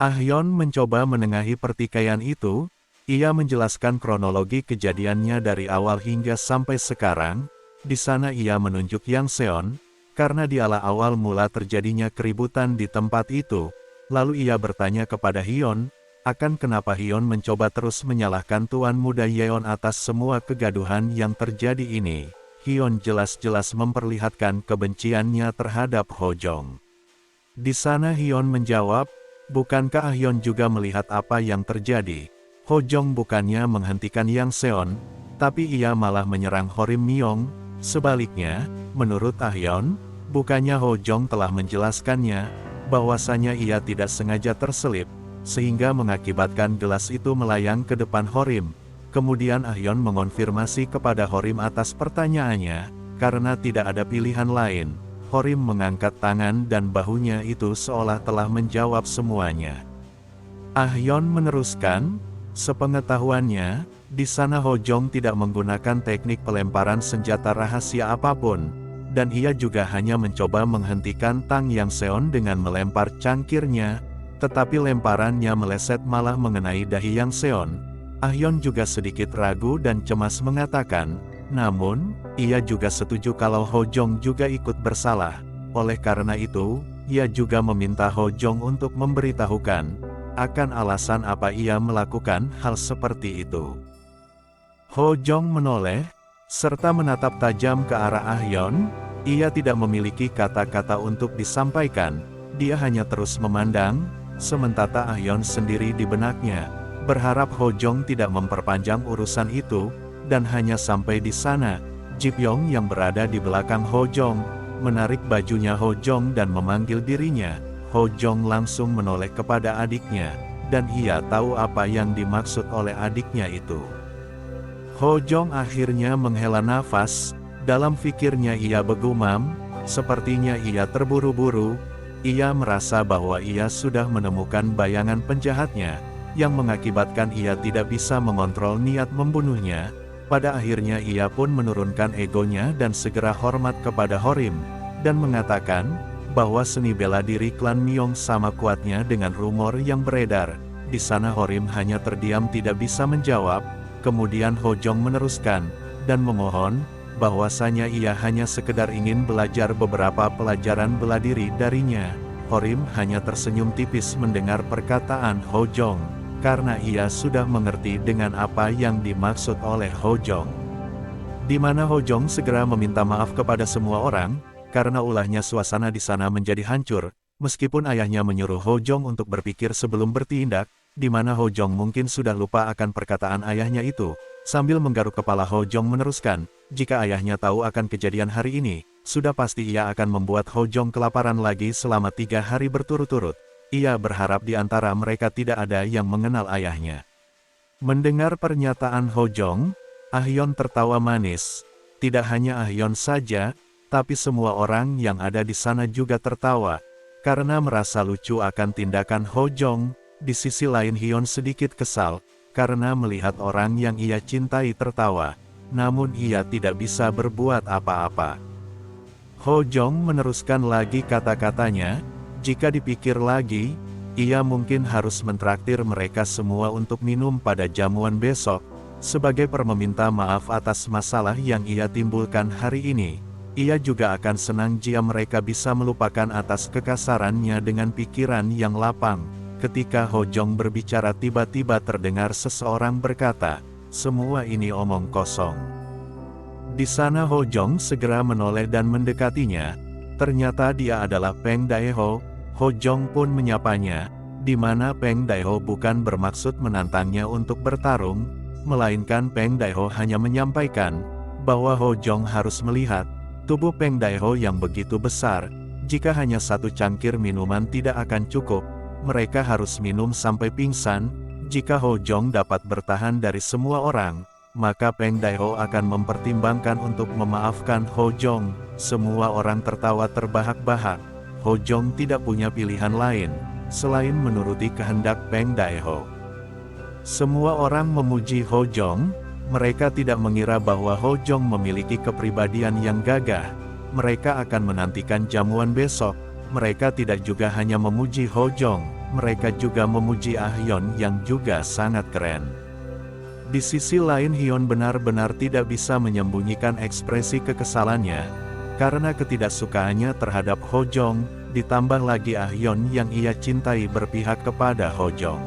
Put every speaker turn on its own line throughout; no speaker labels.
Ahyeon mencoba menengahi pertikaian itu. Ia menjelaskan kronologi kejadiannya dari awal hingga sampai sekarang. Di sana ia menunjuk Yang Seon, karena dialah awal mula terjadinya keributan di tempat itu. Lalu ia bertanya kepada Hyun, akan kenapa Hyun mencoba terus menyalahkan Tuan Muda Yeon atas semua kegaduhan yang terjadi ini. Hyun jelas-jelas memperlihatkan kebenciannya terhadap Ho Jong. Di sana Hyun menjawab, bukankah Ahyeon juga melihat apa yang terjadi? Ho Jong bukannya menghentikan Yang Seon, tapi ia malah menyerang Horim Myong. Sebaliknya, menurut Ahyeon, bukannya Ho Jong telah menjelaskannya, bahwasanya ia tidak sengaja terselip, sehingga mengakibatkan gelas itu melayang ke depan Horim. Kemudian Ahyeon mengonfirmasi kepada Horim atas pertanyaannya, karena tidak ada pilihan lain. Horim mengangkat tangan dan bahunya itu seolah telah menjawab semuanya. Ahyeon meneruskan, sepengetahuannya, di sana Ho Jong tidak menggunakan teknik pelemparan senjata rahasia apapun, dan ia juga hanya mencoba menghentikan Tang Yang Seon dengan melempar cangkirnya, tetapi lemparannya meleset malah mengenai dahi Yang Seon. Ahyeon juga sedikit ragu dan cemas mengatakan, namun, ia juga setuju kalau Ho Jong juga ikut bersalah. Oleh karena itu, ia juga meminta Ho Jong untuk memberitahukan akan alasan apa ia melakukan hal seperti itu. Ho Jong menoleh, serta menatap tajam ke arah Ahyeon. Ia tidak memiliki kata-kata untuk disampaikan, dia hanya terus memandang, sementara Ahyeon sendiri di benaknya, berharap Ho Jong tidak memperpanjang urusan itu, dan hanya sampai di sana, Ji Pyong yang berada di belakang Ho Jong, menarik bajunya Ho Jong dan memanggil dirinya. Ho Jong langsung menoleh kepada adiknya, dan ia tahu apa yang dimaksud oleh adiknya itu. Ho Jong akhirnya menghela nafas, dalam pikirnya ia bergumam, sepertinya ia terburu-buru, ia merasa bahwa ia sudah menemukan bayangan penjahatnya, yang mengakibatkan ia tidak bisa mengontrol niat membunuhnya. Pada akhirnya ia pun menurunkan egonya dan segera hormat kepada Horim, dan mengatakan, bahwa seni bela diri klan Myong sama kuatnya dengan rumor yang beredar. Di sana Horim hanya terdiam tidak bisa menjawab, kemudian Ho Jong meneruskan, dan memohon, bahwasanya ia hanya sekedar ingin belajar beberapa pelajaran bela diri darinya. Horim hanya tersenyum tipis mendengar perkataan Ho Jong, karena ia sudah mengerti dengan apa yang dimaksud oleh Ho Jong. Di mana Ho Jong segera meminta maaf kepada semua orang, karena ulahnya suasana di sana menjadi hancur, meskipun ayahnya menyuruh Ho Jong untuk berpikir sebelum bertindak, di mana Ho Jong mungkin sudah lupa akan perkataan ayahnya itu. Sambil menggaruk kepala Ho Jong meneruskan, jika ayahnya tahu akan kejadian hari ini, sudah pasti ia akan membuat Ho Jong kelaparan lagi selama 3 hari berturut-turut. Ia berharap di antara mereka tidak ada yang mengenal ayahnya. Mendengar pernyataan Ho Jong, Ahyeon tertawa manis. Tidak hanya Ahyeon saja, tapi semua orang yang ada di sana juga tertawa, karena merasa lucu akan tindakan Ho Jong. Di sisi lain Hyun sedikit kesal, karena melihat orang yang ia cintai tertawa, namun ia tidak bisa berbuat apa-apa. Ho Jong meneruskan lagi kata-katanya, jika dipikir lagi, ia mungkin harus mentraktir mereka semua untuk minum pada jamuan besok, sebagai permeminta maaf atas masalah yang ia timbulkan hari ini. Ia juga akan senang jika mereka bisa melupakan atas kekasarannya dengan pikiran yang lapang. Ketika Ho Jong berbicara tiba-tiba terdengar seseorang berkata, semua ini omong kosong. Di sana Ho Jong segera menoleh dan mendekatinya. Ternyata dia adalah Peng Daeho. Ho Jong pun menyapanya, di mana Peng Daeho bukan bermaksud menantangnya untuk bertarung, melainkan Peng Daeho hanya menyampaikan, bahwa Ho Jong harus melihat, tubuh Peng Daeho yang begitu besar, jika hanya satu cangkir minuman tidak akan cukup, mereka harus minum sampai pingsan. Jika Ho Jong dapat bertahan dari semua orang, maka Peng Daeho akan mempertimbangkan untuk memaafkan Ho Jong. Semua orang tertawa terbahak-bahak. Ho Jong tidak punya pilihan lain, selain menuruti kehendak Peng Daeho. Semua orang memuji Ho Jong. Mereka tidak mengira bahwa Ho Jong memiliki kepribadian yang gagah. Mereka akan menantikan jamuan besok. Mereka tidak juga hanya memuji Ho Jong, mereka juga memuji Ah Hyon yang juga sangat keren. Di sisi lain Hyon benar-benar tidak bisa menyembunyikan ekspresi kekesalannya, karena ketidaksukaannya terhadap Ho Jong, ditambah lagi Ah Hyon yang ia cintai berpihak kepada Ho Jong.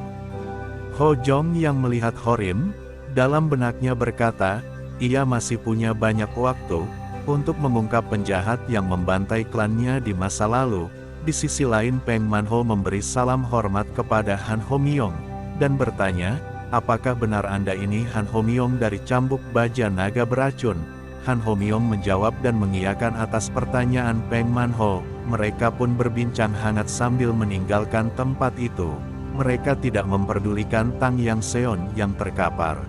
Ho Jong yang melihat Horim, dalam benaknya berkata, ia masih punya banyak waktu untuk mengungkap penjahat yang membantai klannya di masa lalu. Di sisi lain Peng Manho memberi salam hormat kepada Han Ho Myong, dan bertanya, apakah benar Anda ini Han Ho Myong dari cambuk baja naga beracun? Han Ho Myong menjawab dan mengiyakan atas pertanyaan Peng Manho. Mereka pun berbincang hangat sambil meninggalkan tempat itu. Mereka tidak memperdulikan Tang Yang Seon yang terkapar.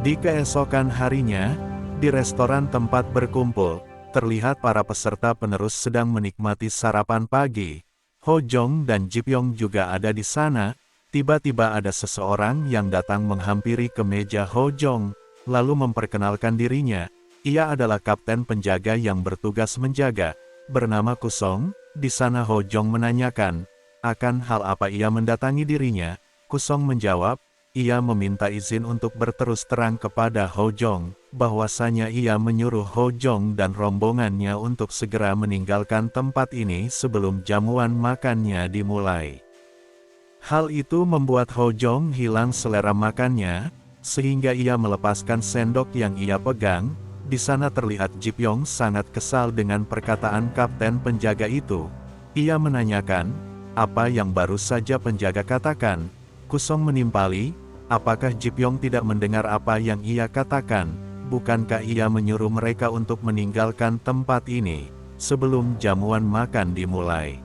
Di keesokan harinya, di restoran tempat berkumpul, terlihat para peserta penerus sedang menikmati sarapan pagi. Ho Jong dan Ji Pyong juga ada di sana. Tiba-tiba ada seseorang yang datang menghampiri ke meja Ho Jong, lalu memperkenalkan dirinya. Ia adalah kapten penjaga yang bertugas menjaga, bernama Kusong. Di sana Ho Jong menanyakan, akan hal apa ia mendatangi dirinya. Kusong menjawab, ia meminta izin untuk berterus terang kepada Ho Jong, bahwasanya ia menyuruh Ho Jong dan rombongannya untuk segera meninggalkan tempat ini sebelum jamuan makannya dimulai. Hal itu membuat Ho Jong hilang selera makannya, sehingga ia melepaskan sendok yang ia pegang. Di sana terlihat Ji Pyong sangat kesal dengan perkataan kapten penjaga itu. Ia menanyakan, apa yang baru saja penjaga katakan? Kusong menimpali, apakah Ji Pyong tidak mendengar apa yang ia katakan? Bukankah ia menyuruh mereka untuk meninggalkan tempat ini sebelum jamuan makan dimulai?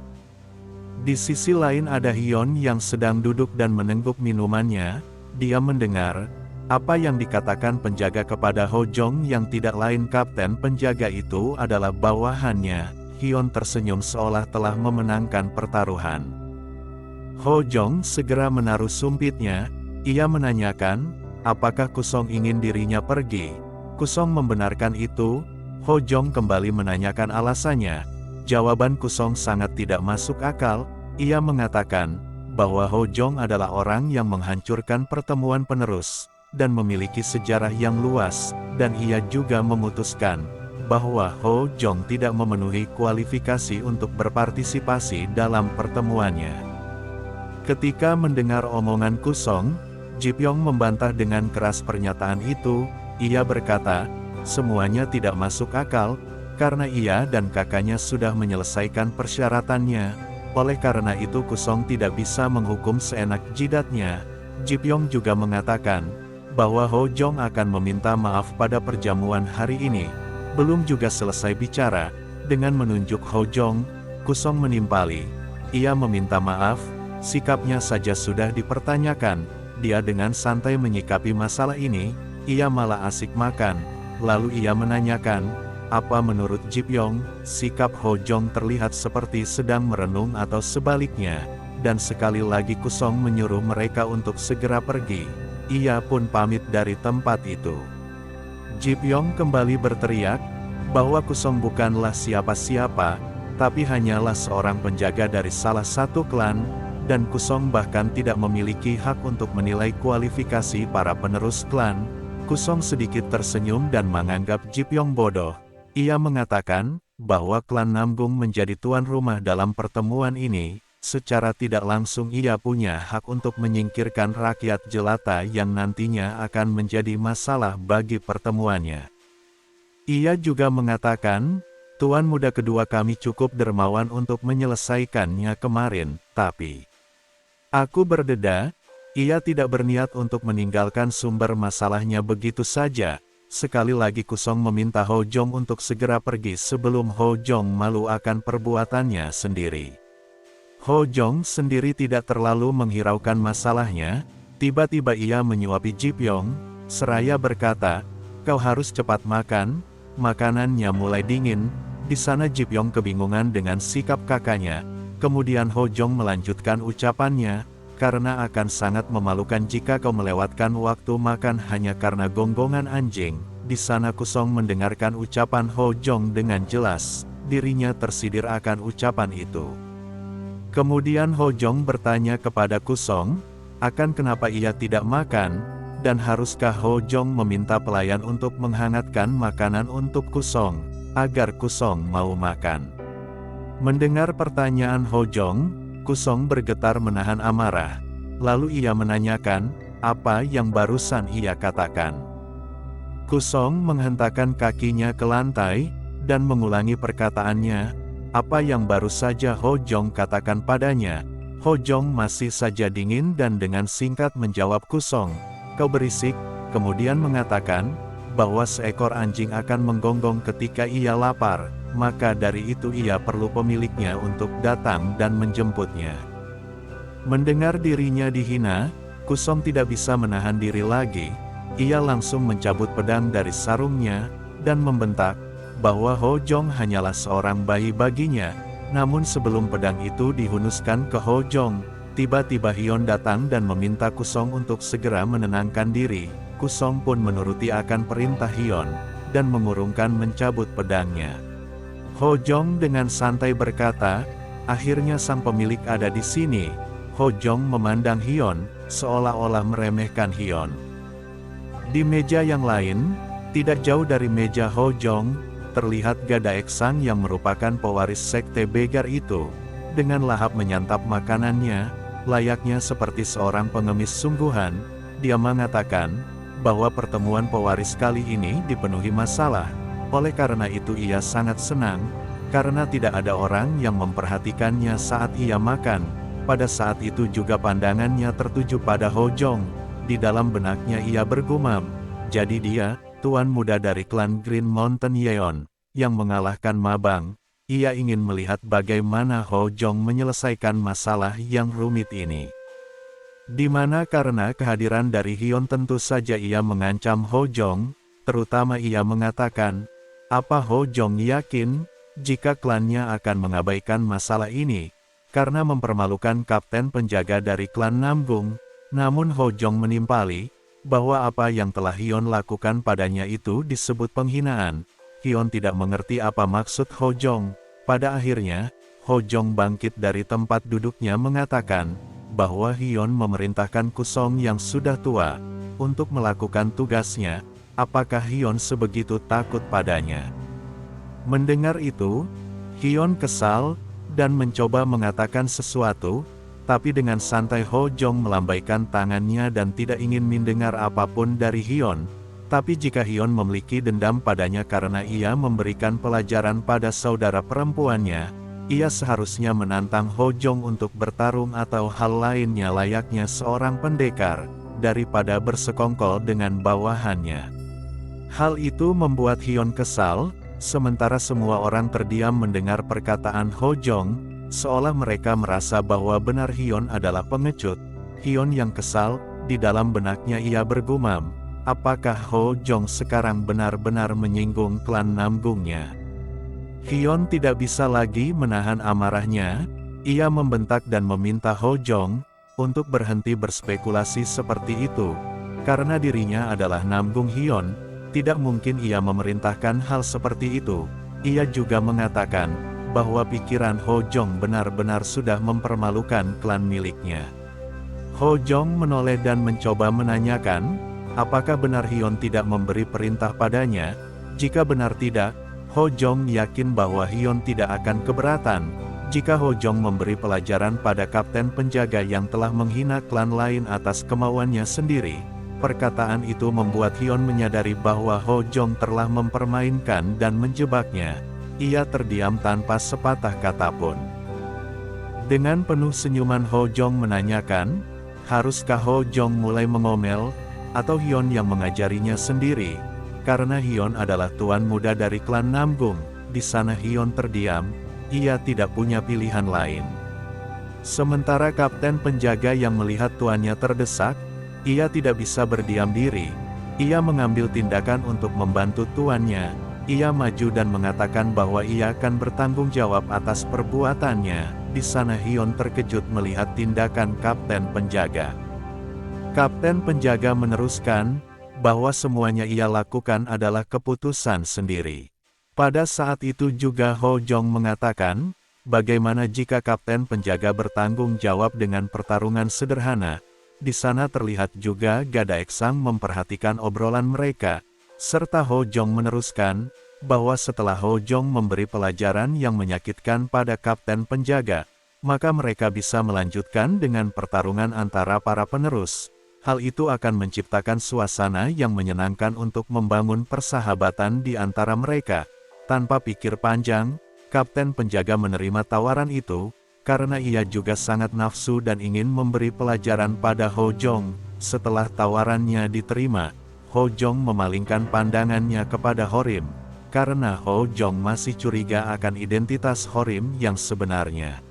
Di sisi lain ada Hyon yang sedang duduk dan menengguk minumannya. Dia mendengar apa yang dikatakan penjaga kepada Ho Jong yang tidak lain kapten penjaga itu adalah bawahannya. Hyon tersenyum seolah telah memenangkan pertaruhan. Ho Jong segera menaruh sumpitnya. Ia menanyakan, apakah Kusong ingin dirinya pergi? Kusong membenarkan itu. Ho Jong kembali menanyakan alasannya. Jawaban Kusong sangat tidak masuk akal. Ia mengatakan bahwa Ho Jong adalah orang yang menghancurkan pertemuan penerus dan memiliki sejarah yang luas, dan ia juga memutuskan bahwa Ho Jong tidak memenuhi kualifikasi untuk berpartisipasi dalam pertemuannya. Ketika mendengar omongan Kusong, Ji Pyong membantah dengan keras pernyataan itu. Ia berkata, semuanya tidak masuk akal, karena ia dan kakaknya sudah menyelesaikan persyaratannya. Oleh karena itu Kusong tidak bisa menghukum seenak jidatnya. Ji Pyong juga mengatakan bahwa Ho Jong akan meminta maaf pada perjamuan hari ini. Belum juga selesai bicara, dengan menunjuk Ho Jong, Kusong menimpali. Ia meminta maaf, sikapnya saja sudah dipertanyakan. Dia dengan santai menyikapi masalah ini. Ia malah asik makan. Lalu ia menanyakan, apa menurut Ji Pyong, sikap Ho Jong terlihat seperti sedang merenung atau sebaliknya. Dan sekali lagi Kusong menyuruh mereka untuk segera pergi. Ia pun pamit dari tempat itu. Ji Pyong kembali berteriak, bahwa Kusong bukanlah siapa-siapa, tapi hanyalah seorang penjaga dari salah satu klan, dan Kusong bahkan tidak memiliki hak untuk menilai kualifikasi para penerus klan. Kusong sedikit tersenyum dan menganggap Ji Pyong bodoh. Ia mengatakan, bahwa klan Namgung menjadi tuan rumah dalam pertemuan ini. Secara tidak langsung ia punya hak untuk menyingkirkan rakyat jelata yang nantinya akan menjadi masalah bagi pertemuannya. Ia juga mengatakan, tuan muda kedua kami cukup dermawan untuk menyelesaikannya kemarin, tapi aku berdeda, ia tidak berniat untuk meninggalkan sumber masalahnya begitu saja. Sekali lagi Kusong meminta Ho Jong untuk segera pergi sebelum Ho Jong malu akan perbuatannya sendiri. Ho Jong sendiri tidak terlalu menghiraukan masalahnya. Tiba-tiba ia menyuapi Ji Pyong, seraya berkata, kau harus cepat makan, makanannya mulai dingin. Di sana Ji Pyong kebingungan dengan sikap kakaknya. Kemudian Ho Jong melanjutkan ucapannya, karena akan sangat memalukan jika kau melewatkan waktu makan hanya karena gonggongan anjing. Di sana Kusong mendengarkan ucapan Ho Jong dengan jelas. Dirinya tersidir akan ucapan itu. Kemudian Ho Jong bertanya kepada Kusong, akan kenapa ia tidak makan, dan haruskah Ho Jong meminta pelayan untuk menghangatkan makanan untuk Kusong, agar Kusong mau makan. Mendengar pertanyaan Ho Jong, Kusong bergetar menahan amarah. Lalu ia menanyakan, apa yang barusan ia katakan. Kusong menghentakkan kakinya ke lantai, dan mengulangi perkataannya, apa yang baru saja Ho Jong katakan padanya. Ho Jong masih saja dingin dan dengan singkat menjawab Kusong, kau berisik, kemudian mengatakan, bahwa seekor anjing akan menggonggong ketika ia lapar, maka dari itu ia perlu pemiliknya untuk datang dan menjemputnya. Mendengar dirinya dihina, Kusong tidak bisa menahan diri lagi, ia langsung mencabut pedang dari sarungnya, dan membentak, bahwa Ho Jong hanyalah seorang bayi baginya. Namun sebelum pedang itu dihunuskan ke Ho Jong, tiba-tiba Hyun datang dan meminta Kusong untuk segera menenangkan diri. Kusong pun menuruti akan perintah Hyun, dan mengurungkan mencabut pedangnya. Ho Jong dengan santai berkata, akhirnya sang pemilik ada di sini. Ho Jong memandang Hyun, seolah-olah meremehkan Hyun. Di meja yang lain, tidak jauh dari meja Ho Jong, terlihat Gadaek Sang yang merupakan pewaris sekte Begar itu, dengan lahap menyantap makanannya, layaknya seperti seorang pengemis sungguhan. Dia mengatakan, bahwa pertemuan pewaris kali ini dipenuhi masalah, oleh karena itu ia sangat senang, karena tidak ada orang yang memperhatikannya saat ia makan. Pada saat itu juga pandangannya tertuju pada Ho Jong, di dalam benaknya ia bergumam, jadi dia, tuan muda dari klan Green Mountain Yeon, yang mengalahkan Mabang, ia ingin melihat bagaimana Ho Jong menyelesaikan masalah yang rumit ini. Di mana karena kehadiran dari Hyun tentu saja ia mengancam Ho Jong, terutama ia mengatakan, apa Ho Jong yakin, jika klannya akan mengabaikan masalah ini, karena mempermalukan kapten penjaga dari klan Namgung. Namun Ho Jong menimpali, bahwa apa yang telah Hyun lakukan padanya itu disebut penghinaan. Hyun tidak mengerti apa maksud Ho Jong. Pada akhirnya, Ho Jong bangkit dari tempat duduknya mengatakan, bahwa Hyun memerintahkan Kusong yang sudah tua, untuk melakukan tugasnya. Apakah Hyun sebegitu takut padanya? Mendengar itu, Hyun kesal, dan mencoba mengatakan sesuatu, tapi dengan santai Ho Jong melambaikan tangannya dan tidak ingin mendengar apapun dari Hyun. Tapi jika Hyun memiliki dendam padanya karena ia memberikan pelajaran pada saudara perempuannya, ia seharusnya menantang Ho Jong untuk bertarung atau hal lainnya layaknya seorang pendekar, daripada bersekongkol dengan bawahannya. Hal itu membuat Hyun kesal, sementara semua orang terdiam mendengar perkataan Ho Jong, seolah mereka merasa bahwa benar Hyun adalah pengecut. Hyun yang kesal, di dalam benaknya ia bergumam, apakah Ho Jong sekarang benar-benar menyinggung klan Namgungnya? Hyun tidak bisa lagi menahan amarahnya, ia membentak dan meminta Ho Jong, untuk berhenti berspekulasi seperti itu, karena dirinya adalah Namgung Hyun, tidak mungkin ia memerintahkan hal seperti itu. Ia juga mengatakan, bahwa pikiran Ho Jong benar-benar sudah mempermalukan klan miliknya. Ho Jong menoleh dan mencoba menanyakan, apakah benar Hyun tidak memberi perintah padanya? Jika benar tidak, Ho Jong yakin bahwa Hyun tidak akan keberatan, jika Ho Jong memberi pelajaran pada kapten penjaga yang telah menghina klan lain atas kemauannya sendiri. Perkataan itu membuat Hyun menyadari bahwa Ho Jong telah mempermainkan dan menjebaknya. Ia terdiam tanpa sepatah kata pun. Dengan penuh senyuman Ho Jong menanyakan, haruskah Ho Jong mulai mengomel, atau Hyun yang mengajarinya sendiri? Karena Hyun adalah tuan muda dari klan Namgung, di sana Hyun terdiam, ia tidak punya pilihan lain. Sementara kapten penjaga yang melihat tuannya terdesak, ia tidak bisa berdiam diri. Ia mengambil tindakan untuk membantu tuannya. Ia maju dan mengatakan bahwa ia akan bertanggung jawab atas perbuatannya. Di sana Hyun terkejut melihat tindakan kapten penjaga. Kapten penjaga meneruskan, bahwa semuanya ia lakukan adalah keputusan sendiri. Pada saat itu juga Ho Jong mengatakan, Bagaimana jika kapten penjaga bertanggung jawab dengan pertarungan sederhana? Di sana terlihat juga Gadaek Sang memperhatikan obrolan mereka, serta Ho Jong meneruskan, bahwa setelah Ho Jong memberi pelajaran yang menyakitkan pada kapten penjaga, maka mereka bisa melanjutkan dengan pertarungan antara para penerus. Hal itu akan menciptakan suasana yang menyenangkan untuk membangun persahabatan di antara mereka. Tanpa pikir panjang, kapten penjaga menerima tawaran itu, karena ia juga sangat nafsu dan ingin memberi pelajaran pada Ho Jong. Setelah tawarannya diterima, Ho Jong memalingkan pandangannya kepada Horim, karena Ho Jong masih curiga akan identitas Horim yang sebenarnya.